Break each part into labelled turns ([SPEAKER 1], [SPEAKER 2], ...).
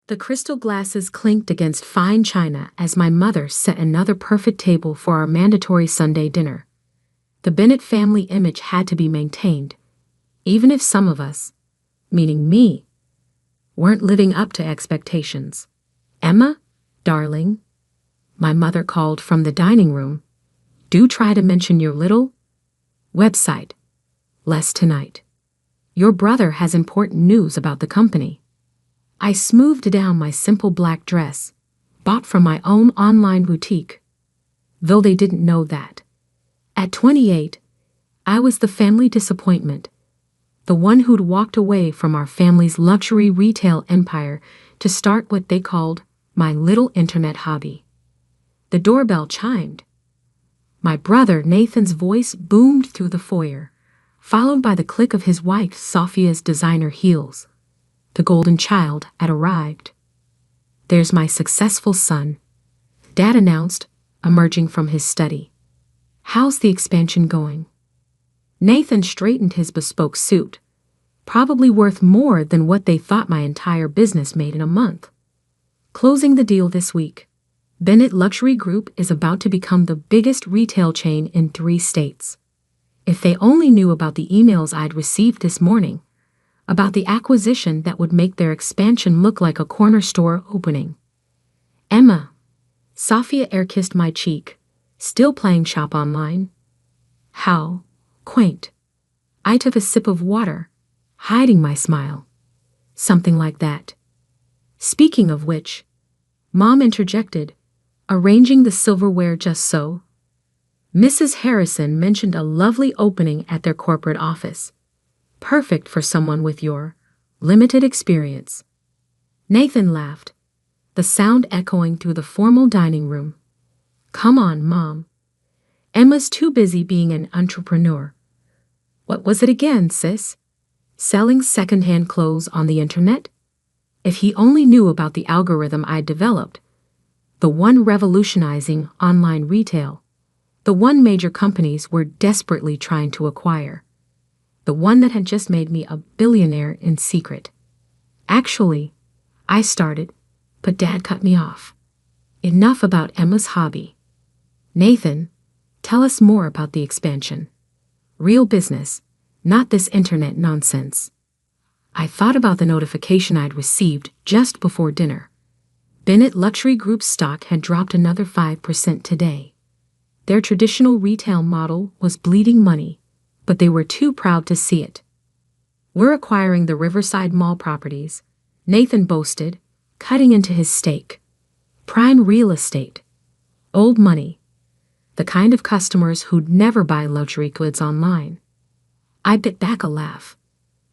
[SPEAKER 1] The crystal glasses clinked against fine china as my mother set another perfect table for our mandatory Sunday dinner. The Bennett family image had to be maintained, even if some of us, meaning me, weren't living up to expectations. "Emma, darling," my mother called from the dining room, "do try to mention your little website less tonight. Your brother has important news about the company." I smoothed down my simple black dress, bought from my own online boutique, though they didn't know that. At 28, I was the family disappointment, the one who'd walked away from our family's luxury retail empire to start what they called my little internet hobby. The doorbell chimed. My brother Nathan's voice boomed through the foyer, followed by the click of his wife Sophia's designer heels. The golden child had arrived. "There's my successful son," Dad announced, emerging from his study. "How's the expansion going?" Nathan straightened his bespoke suit, probably worth more than what they thought my entire business made in a month. "Closing the deal this week. Bennett Luxury Group is about to become the biggest retail chain in 3 states. If they only knew about the emails I'd received this morning, about the acquisition that would make their expansion look like a corner store opening." "Emma," Sophia air-kissed my cheek, "still playing shop online?" "How quaint." I took a sip of water, hiding my smile. "Something like that. Speaking of which," Mom interjected, arranging the silverware just so. "Mrs. Harrison mentioned a lovely opening at their corporate office. Perfect for someone with your limited experience." Nathan laughed, the sound echoing through the formal dining room. "Come on, Mom. Emma's too busy being an entrepreneur." "What was it again, sis? Selling secondhand clothes on the internet?" If he only knew about the algorithm I'd developed, the one revolutionizing online retail, the one major companies were desperately trying to acquire, the one that had just made me a billionaire in secret. "Actually," I started, but Dad cut me off. "Enough about Emma's hobby. Nathan, tell us more about the expansion. Real business, not this internet nonsense." I thought about the notification I'd received just before dinner. Bennett Luxury Group stock had dropped another 5% today. Their traditional retail model was bleeding money, but they were too proud to see it. "We're acquiring the Riverside Mall properties," Nathan boasted, cutting into his steak. "Prime real estate. Old money. The kind of customers who'd never buy luxury goods online." I bit back a laugh.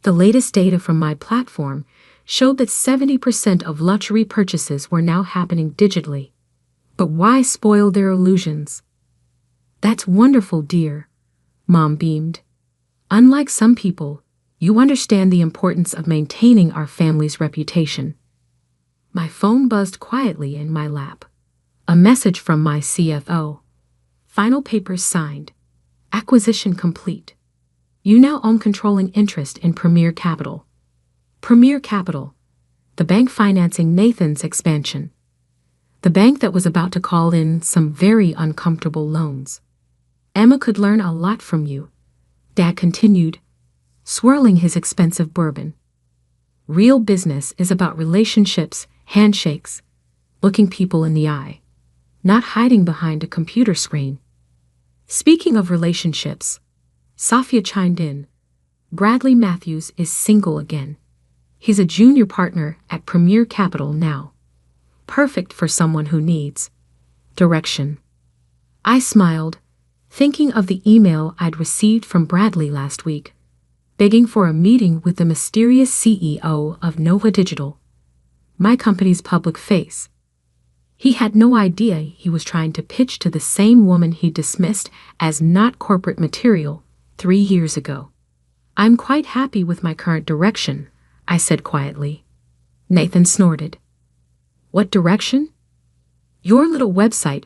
[SPEAKER 1] The latest data from my platform showed that 70% of luxury purchases were now happening digitally. But why spoil their illusions? "That's wonderful, dear," Mom beamed. "Unlike some people, you understand the importance of maintaining our family's reputation." My phone buzzed quietly in my lap. A message from my CFO. "Final papers signed. Acquisition complete. You now own controlling interest in Premier Capital." Premier Capital, the bank financing Nathan's expansion. The bank that was about to call in some very uncomfortable loans. "Emma could learn a lot from you," Dad continued, swirling his expensive bourbon. "Real business is about relationships, handshakes, looking people in the eye, not hiding behind a computer screen." Speaking of relationships, Sophia chimed in. "Bradley Matthews is single again. He's a junior partner at Premier Capital now. Perfect for someone who needs direction." I smiled, thinking of the email I'd received from Bradley last week, begging for a meeting with the mysterious CEO of Nova Digital, my company's public face. He had no idea he was trying to pitch to the same woman he dismissed as not corporate material 3 years ago. "I'm quite happy with my current direction," I said quietly. Nathan snorted. "What direction?" "Your little website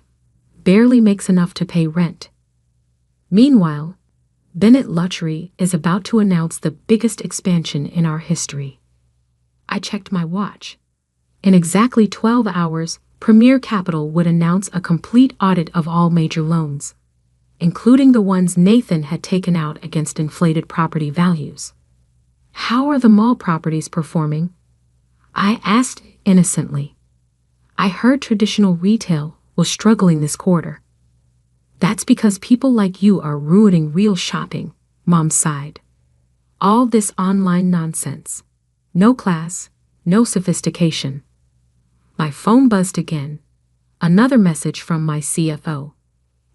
[SPEAKER 1] barely makes enough to pay rent." Meanwhile, Bennett Luxury is about to announce the biggest expansion in our history. I checked my watch. In exactly 12 hours, Premier Capital would announce a complete audit of all major loans, including the ones Nathan had taken out against inflated property values. How are the mall properties performing? I asked innocently. I heard traditional retail was struggling this quarter. That's because people like you are ruining real shopping, Mom sighed. All this online nonsense. No class, no sophistication. My phone buzzed again. Another message from my CFO.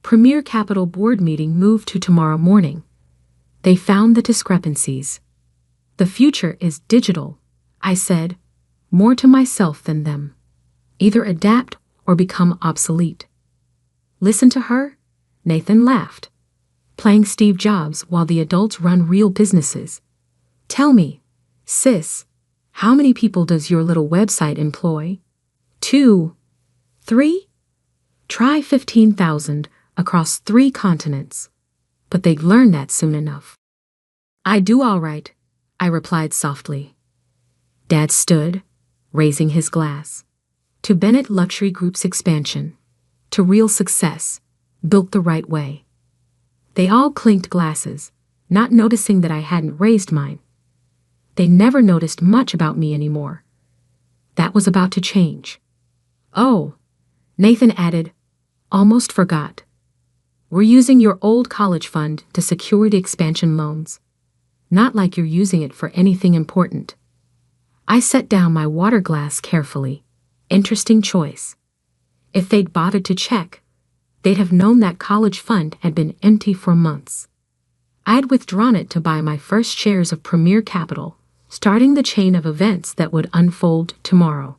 [SPEAKER 1] Premier Capital board meeting moved to tomorrow morning. They found the discrepancies. The future is digital, I said, more to myself than them. Either adapt or become obsolete. Listen to her? Nathan laughed. Playing Steve Jobs while the adults run real businesses. Tell me, sis, how many people does your little website employ? 2, 3? Try 15,000 across 3 continents. But they'd learn that soon enough. I do all right, I replied softly. Dad stood, raising his glass. To Bennett Luxury Group's expansion. To real success, built the right way. They all clinked glasses, not noticing that I hadn't raised mine. They never noticed much about me anymore. That was about to change. Oh, Nathan added, almost forgot. We're using your old college fund to secure the expansion loans. Not like you're using it for anything important. I set down my water glass carefully. Interesting choice. If they'd bothered to check, they'd have known that college fund had been empty for months. I had withdrawn it to buy my first shares of Premier Capital, starting the chain of events that would unfold tomorrow.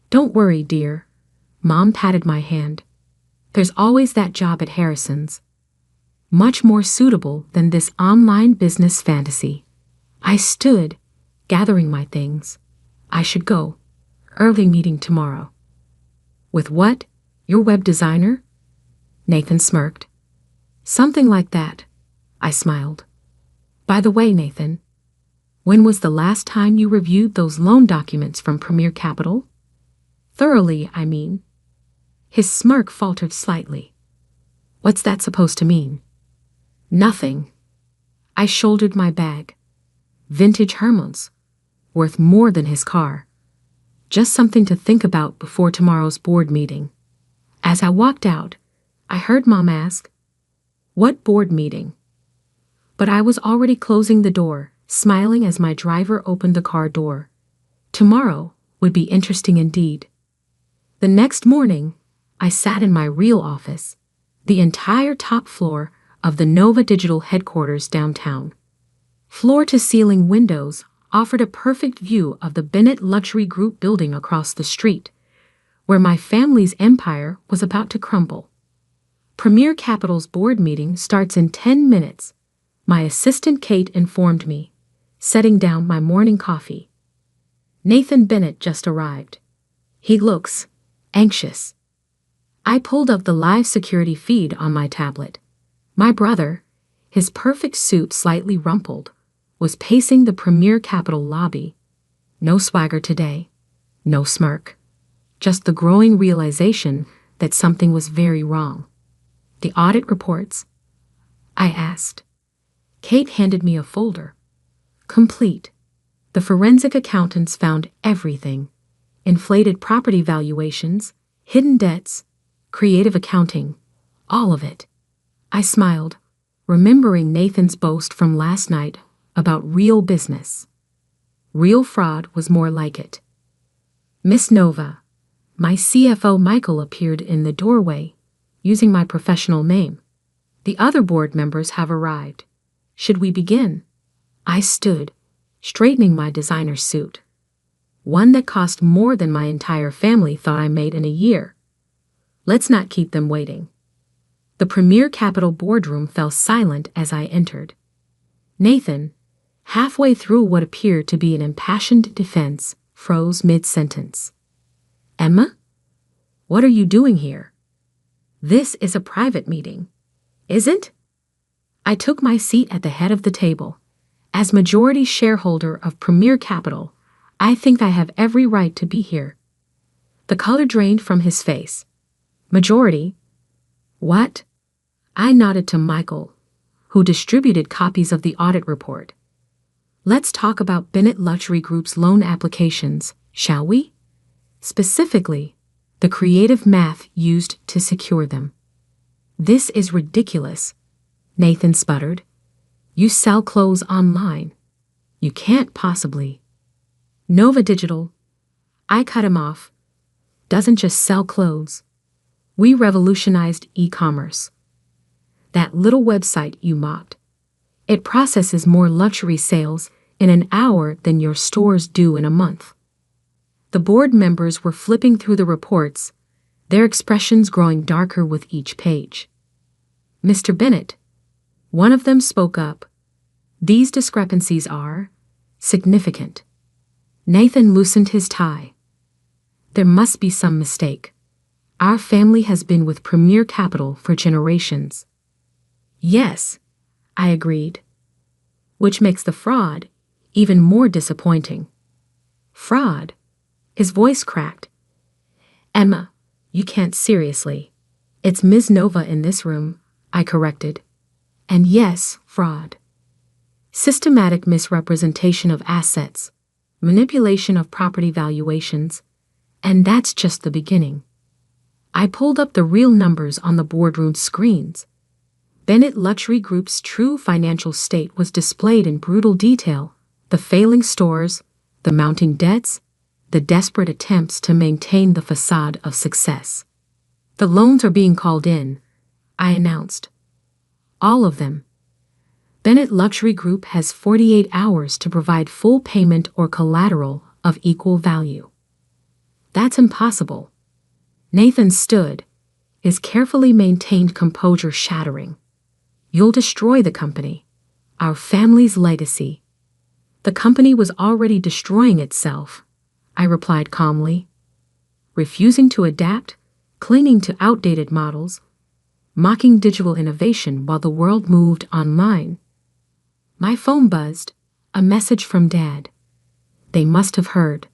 [SPEAKER 1] Don't worry, dear. Mom patted my hand. There's always that job at Harrison's. Much more suitable than this online business fantasy. I stood, gathering my things. I should go. Early meeting tomorrow. With what? Your web designer? Nathan smirked. Something like that. I smiled. By the way, Nathan, when was the last time you reviewed those loan documents from Premier Capital? Thoroughly, I mean. His smirk faltered slightly. What's that supposed to mean? Nothing. I shouldered my bag. Vintage Hermans. Worth more than his car. Just something to think about before tomorrow's board meeting. As I walked out, I heard Mom ask, "What board meeting?" But I was already closing the door, smiling as my driver opened the car door. Tomorrow would be interesting indeed. The next morning, I sat in my real office, the entire top floor of the Nova Digital headquarters downtown. Floor-to-ceiling windows offered a perfect view of the Bennett Luxury Group building across the street, where my family's empire was about to crumble. Premier Capital's board meeting starts in 10 minutes, my assistant Kate informed me, setting down my morning coffee. Nathan Bennett just arrived. He looks anxious. I pulled up the live security feed on my tablet. My brother, his perfect suit slightly rumpled, was pacing the Premier Capital lobby. No swagger today, no smirk. Just the growing realization that something was very wrong. The audit reports? I asked. Kate handed me a folder. Complete. The forensic accountants found everything. Inflated property valuations, hidden debts, creative accounting, all of it. I smiled, remembering Nathan's boast from last night about real business. Real fraud was more like it. Miss Nova, my CFO Michael appeared in the doorway, using my professional name. The other board members have arrived. Should we begin? I stood, straightening my designer suit. One that cost more than my entire family thought I made in a year. Let's not keep them waiting. The Premier Capital boardroom fell silent as I entered. Nathan, halfway through what appeared to be an impassioned defense, froze mid-sentence. Emma? What are you doing here? This is a private meeting, isn't? I took my seat at the head of the table. As majority shareholder of Premier Capital, I think I have every right to be here, The color drained from his face. Majority? What? I nodded to Michael, who distributed copies of the audit report. Let's talk about Bennett Luxury Group's loan applications, shall we? Specifically, the creative math used to secure them. This is ridiculous, Nathan sputtered. You sell clothes online. You can't possibly. Nova Digital, I cut him off, doesn't just sell clothes. We revolutionized e-commerce. That little website you mocked. It processes more luxury sales in an hour than your stores do in a month. The board members were flipping through the reports, their expressions growing darker with each page. Mr. Bennett, one of them spoke up. These discrepancies are significant. Nathan loosened his tie. There must be some mistake. Our family has been with Premier Capital for generations. Yes, I agreed. Which makes the fraud even more disappointing. Fraud? His voice cracked. Emma, you can't seriously. It's Ms. Nova in this room, I corrected. And yes, fraud. Systematic misrepresentation of assets, manipulation of property valuations, and that's just the beginning. I pulled up the real numbers on the boardroom screens. Bennett Luxury Group's true financial state was displayed in brutal detail: the failing stores, the mounting debts, the desperate attempts to maintain the facade of success. The loans are being called in, I announced. All of them. Bennett Luxury Group has 48 hours to provide full payment or collateral of equal value. That's impossible. Nathan stood, his carefully maintained composure shattering. You'll destroy the company, our family's legacy. The company was already destroying itself, I replied calmly. Refusing to adapt, clinging to outdated models, mocking digital innovation while the world moved online. My phone buzzed, a message from Dad. They must have heard.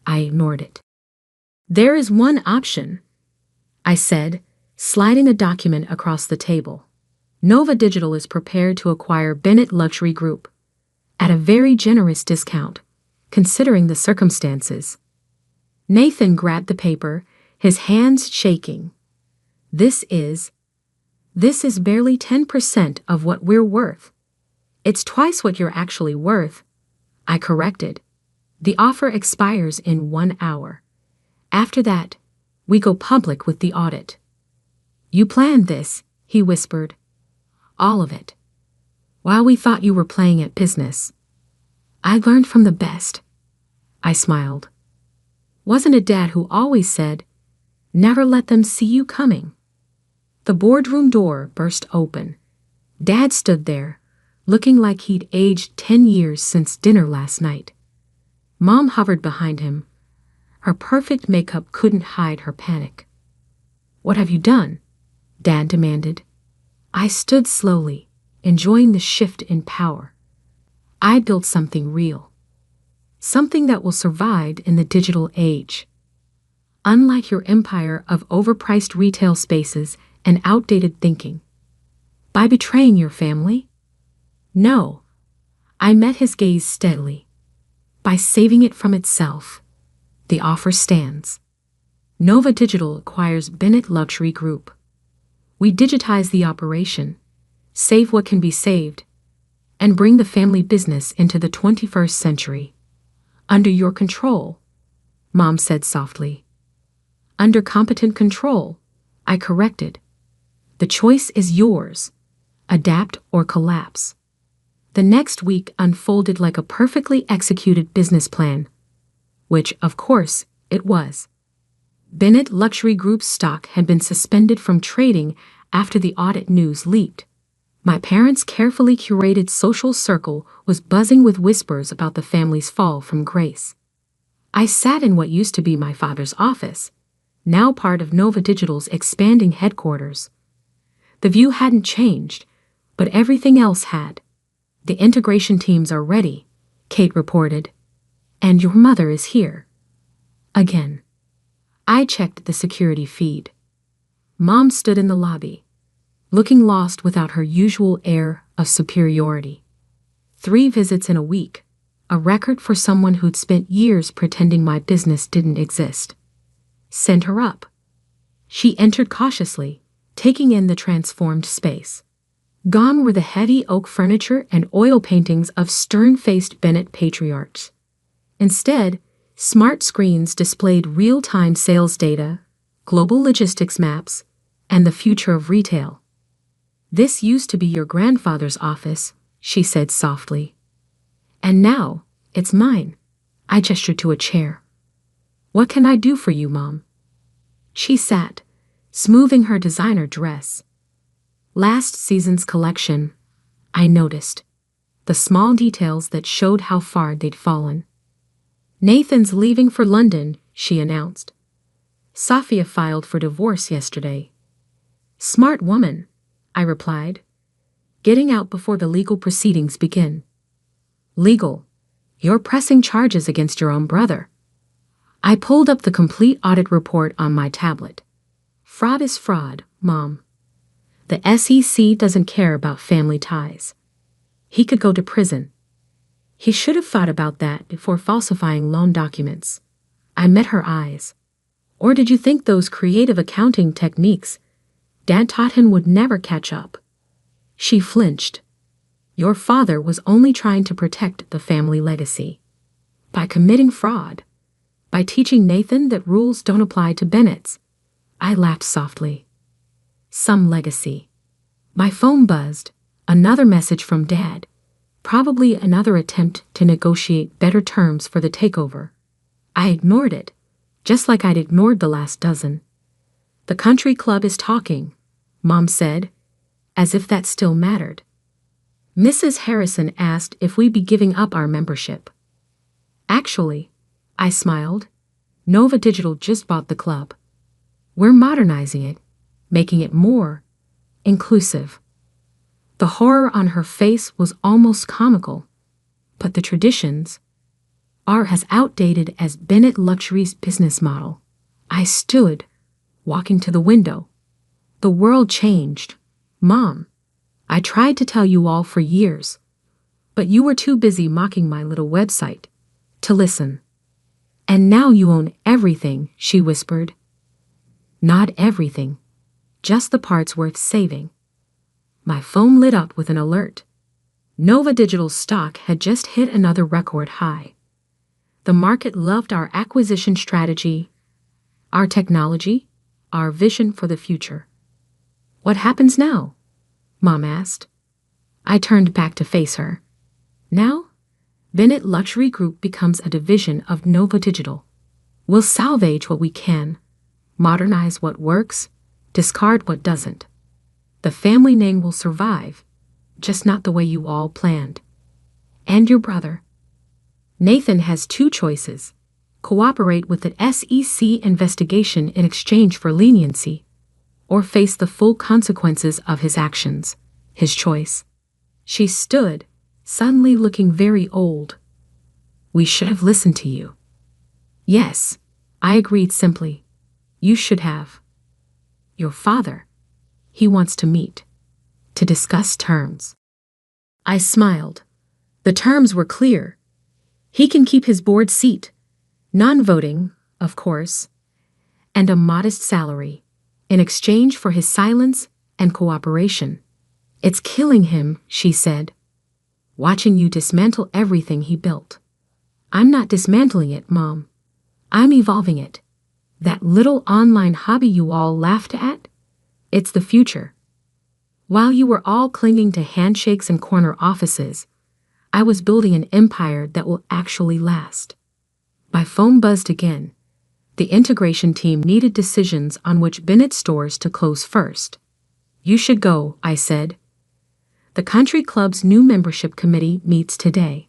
[SPEAKER 1] I ignored it. There is one option, I said, sliding a document across the table. Nova Digital is prepared to acquire Bennett Luxury Group at a very generous discount, considering the circumstances. Nathan grabbed the paper, his hands shaking. This is barely 10% of what we're worth. It's twice what you're actually worth, I corrected. The offer expires in 1 hour. After that, we go public with the audit. You planned this, he whispered. All of it. While we thought you were playing at business. I learned from the best. I smiled. Wasn't it Dad who always said, never let them see you coming? The boardroom door burst open. Dad stood there, looking like he'd aged 10 years since dinner last night. Mom hovered behind him. Her perfect makeup couldn't hide her panic. What have you done? Dad demanded. I stood slowly, enjoying the shift in power. I built something real. Something that will survive in the digital age. Unlike your empire of overpriced retail spaces and outdated thinking. By betraying your family? No. I met his gaze steadily. By saving it from itself. The offer stands. Nova Digital acquires Bennett Luxury Group. We digitize the operation, save what can be saved, and bring the family business into the 21st century. Under your control, Mom said softly. Under competent control, I corrected. The choice is yours. Adapt or collapse. The next week unfolded like a perfectly executed business plan, which, of course, it was. Bennett Luxury Group's stock had been suspended from trading after the audit news leaked. My parents' carefully curated social circle was buzzing with whispers about the family's fall from grace. I sat in what used to be my father's office, now part of Nova Digital's expanding headquarters. The view hadn't changed, but everything else had. The integration teams are ready, Kate reported. And your mother is here. Again. I checked the security feed. Mom stood in the lobby, looking lost without her usual air of superiority. 3 visits in a week, a record for someone who'd spent years pretending my business didn't exist. Send her up. She entered cautiously, taking in the transformed space. Gone were the heavy oak furniture and oil paintings of stern-faced Bennett patriarchs. Instead, smart screens displayed real-time sales data, global logistics maps, and the future of retail. "This used to be your grandfather's office," she said softly. "And now, it's mine." I gestured to a chair. "What can I do for you, Mom?" She sat, smoothing her designer dress. Last season's collection, I noticed. The small details that showed how far they'd fallen. "Nathan's leaving for London," she announced. "Sophia filed for divorce yesterday." "Smart woman," I replied. "Getting out before the legal proceedings begin." "Legal? You're pressing charges against your own brother." I pulled up the complete audit report on my tablet. Fraud is fraud, Mom. The SEC doesn't care about family ties. He could go to prison. He should have thought about that before falsifying loan documents. I met her eyes. Or did you think those creative accounting techniques Dad taught him would never catch up? She flinched. Your father was only trying to protect the family legacy. By committing fraud. By teaching Nathan that rules don't apply to Bennett's. I laughed softly. Some legacy. My phone buzzed. Another message from Dad. Probably another attempt to negotiate better terms for the takeover. I ignored it, just like I'd ignored the last dozen. "The country club is talking," Mom said, as if that still mattered. "Mrs. Harrison asked if we'd be giving up our membership." "Actually," I smiled, "Nova Digital just bought the club. We're modernizing it, making it more inclusive." The horror on her face was almost comical. But the traditions are as outdated as Bennett Luxury's business model. I stood, walking to the window. The world changed. Mom, I tried to tell you all for years, but you were too busy mocking my little website to listen. "And now you own everything," she whispered. "Not everything, just the parts worth saving." My phone lit up with an alert. Nova Digital stock had just hit another record high. The market loved our acquisition strategy, our technology, our vision for the future. "What happens now?" Mom asked. I turned back to face her. "Now, Bennett Luxury Group becomes a division of Nova Digital. We'll salvage what we can, modernize what works, discard what doesn't. The family name will survive, just not the way you all planned. And your brother. Nathan has 2 choices. Cooperate with the SEC investigation in exchange for leniency, or face the full consequences of his actions. His choice." She stood, suddenly looking very old. "We should have listened to you." "Yes," I agreed simply. "You should have." "Your father. He wants to meet. To discuss terms." I smiled. The terms were clear. He can keep his board seat, non-voting, of course, and a modest salary, in exchange for his silence and cooperation. "It's killing him," she said, "watching you dismantle everything he built." "I'm not dismantling it, Mom. I'm evolving it. That little online hobby you all laughed at? It's the future. While you were all clinging to handshakes and corner offices, I was building an empire that will actually last." My phone buzzed again. The integration team needed decisions on which Bennett stores to close first. "You should go," I said. "The country club's new membership committee meets today.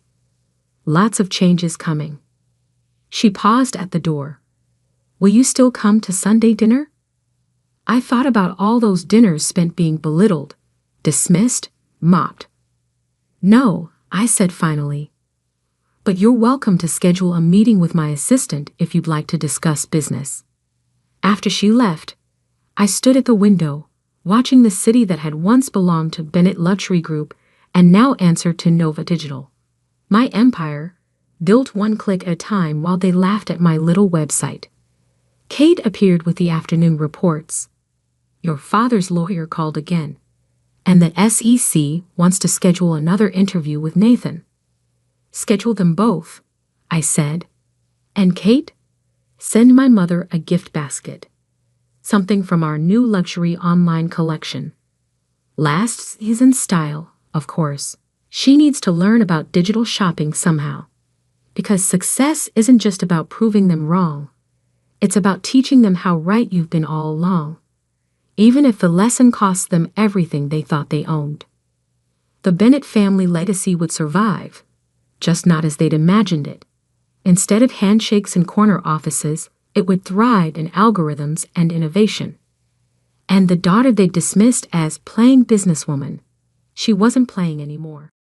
[SPEAKER 1] Lots of changes coming." She paused at the door. "Will you still come to Sunday dinner?" I thought about all those dinners spent being belittled, dismissed, mocked. "No," I said finally. "But you're welcome to schedule a meeting with my assistant if you'd like to discuss business." After she left, I stood at the window, watching the city that had once belonged to Bennett Luxury Group and now answered to Nova Digital. My empire, built one click at a time while they laughed at my little website. Kate appeared with the afternoon reports. Your father's lawyer called again, and the SEC wants to schedule another interview with Nathan. Schedule them both, I said. And Kate, send my mother a gift basket. Something from our new luxury online collection. Last season style, of course. She needs to learn about digital shopping somehow. Because success isn't just about proving them wrong. It's about teaching them how right you've been all along. Even if the lesson costs them everything they thought they owned. The Bennett family legacy would survive, just not as they'd imagined it. Instead of handshakes in corner offices, it would thrive in algorithms and innovation. And the daughter they dismissed as playing businesswoman, she wasn't playing anymore.